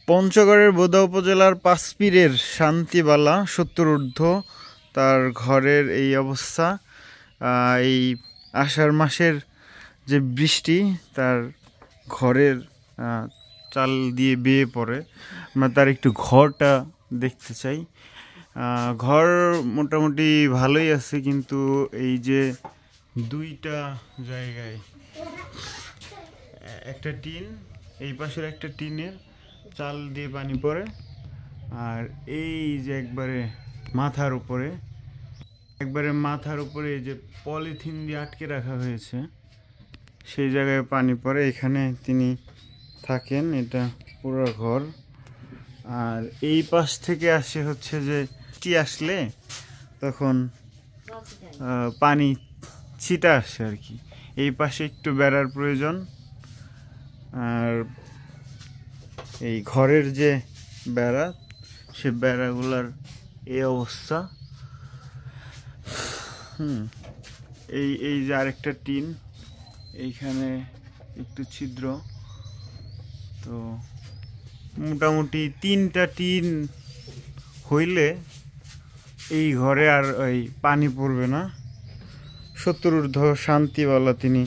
পঞ্চগড়ের বোদা উপজেলার পাঁচপীরের শান্তিবালা ৭০ ঊর্ধ্ব তার ঘরের এই অবস্থা। এই আষাঢ় মাসের যে বৃষ্টি তার ঘরের চাল দিয়ে বেয়ে পড়ে। আমরা তার একটু ঘরটা দেখতে চাই। ঘর মোটামুটি ভালোই আছে, কিন্তু এই যে দুইটা জায়গায় একটা টিন, এই পাশের একটা টিনের চাল দিয়ে পানি পড়ে, আর এই যে একবারে মাথার উপরে এই যে পলিথিন দিয়ে আটকে রাখা হয়েছে সেই জায়গায় পানি পড়ে। এখানে তিনি থাকেন, এটা পুরো ঘর। আর এই পাশ থেকে আসে হচ্ছে যে কি আসলে তখন পানি ছিটা আসে আর কি। এই পাশে একটু বেড়ার প্রয়োজন। আর এই ঘরের যে বেড়া, সে বেড়াগুলার এই অবস্থা। এই যে আরেকটা টিন, এইখানে একটু ছিদ্র। তো মোটামুটি 3টা টিন হইলে এই ঘরে আর ওই পানি পড়বে না। ৭০ ঊর্ধ্ব শান্তিবালা তিনি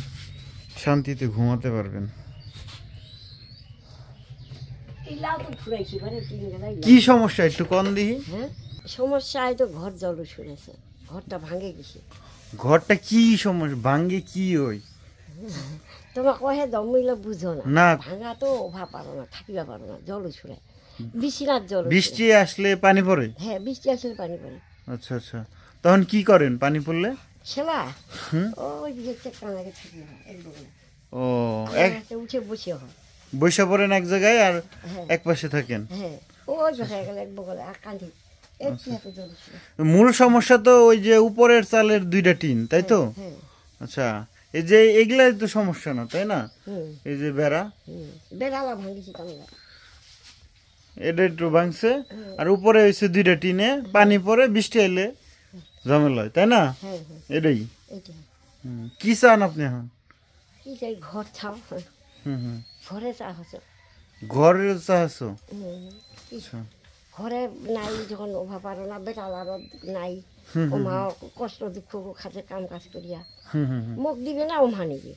শান্তিতে ঘুমাতে পারবেন। কি সমস্যা একটু কম দিই? সমস্যা তো ঘর জল শুনেছে, ঘরটা ভাঙে গেছে। ঘরটা কি সমস্যা ভাঙে কি ওই? তোমার কহে দমিলে বুঝো না, না ভাঙা তো ওভা পারো না, থাকিবা পারো না, জল ছুড়ে বিশিনার জল। বৃষ্টি আসলে পানি পড়ে? হ্যাঁ, বৃষ্টি আসলে পানি পড়ে। আচ্ছা আচ্ছা, তখন কি করেন পানি পড়লে? সেলা ওই দিকে কানাকে থাকি না, ও উঠে বসে হয়, বৈশা পড়েন এক জায়গায় আর এক পাশে থাকেন? হ্যাঁ, ওই হয়ে গেলে এক বগলে আর কাঁদি। মূল সমস্যা তো ওই যে উপরের চালের 2টা টিন, তাই তো? আচ্ছা, এই যে এগুলাই তো সমস্যা না, তাই না? এই যে বেড়া ভাঙিছি, এটা একটু ভাঙছে, আর উপরে হয়েছে 2টা টিনে পানি পরে বৃষ্টি এলে ঝামেলা হয়, তাই না? এটাই। কি চান আপনি এখন? কি চাই? ঘর চাও। ঘরে চা হচ্ছে, ঘরের চা আছো? ঘরে নাই যখন ওভা পারো না, বেটালারও নাই, ওমা কষ্ট দুঃখ খাতে কাম কাজ করিয়া মুখ দিবে না, ওমা নিবে,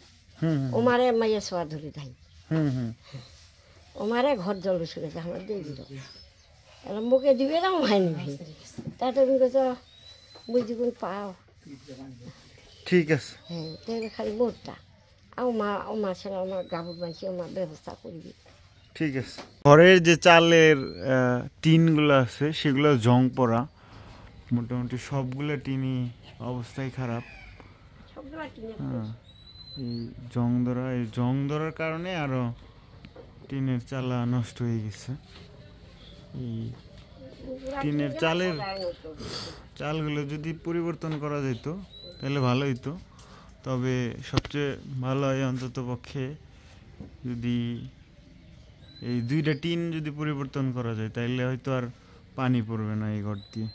ওমারে মাইয়া সোয়া ধরে ধাই, ওমারে ঘর জল শুনেছে আমার দিয়ে দিল, মুখে দিবে না, ওমাই নিবি। তা তুমি কেছ বুঝি কোন পাও, ঠিক আছে। হ্যাঁ, তাহলে খালি মোটটা ওমা ছেলে আমার গাভুর মানছি, ওমার ব্যবস্থা করবি। ঠিক আছে। ঘরের যে চালের টিনগুলো আছে সেগুলো জং পড়া, মোটামুটি সবগুলো টিনই অবস্থাই খারাপ। এই জং ধরার কারণে আরো টিনের চালা নষ্ট হয়ে গেছে। এই টিনের চালগুলো যদি পরিবর্তন করা যেত তাহলে ভালো হইতো। তবে সবচেয়ে ভালো হয় অন্তত পক্ষে যদি এই 2টা টিন যদি পরিবর্তন করা যায়, তাইলে হয়তো আর পানি পড়বে না এই ঘর দিয়ে।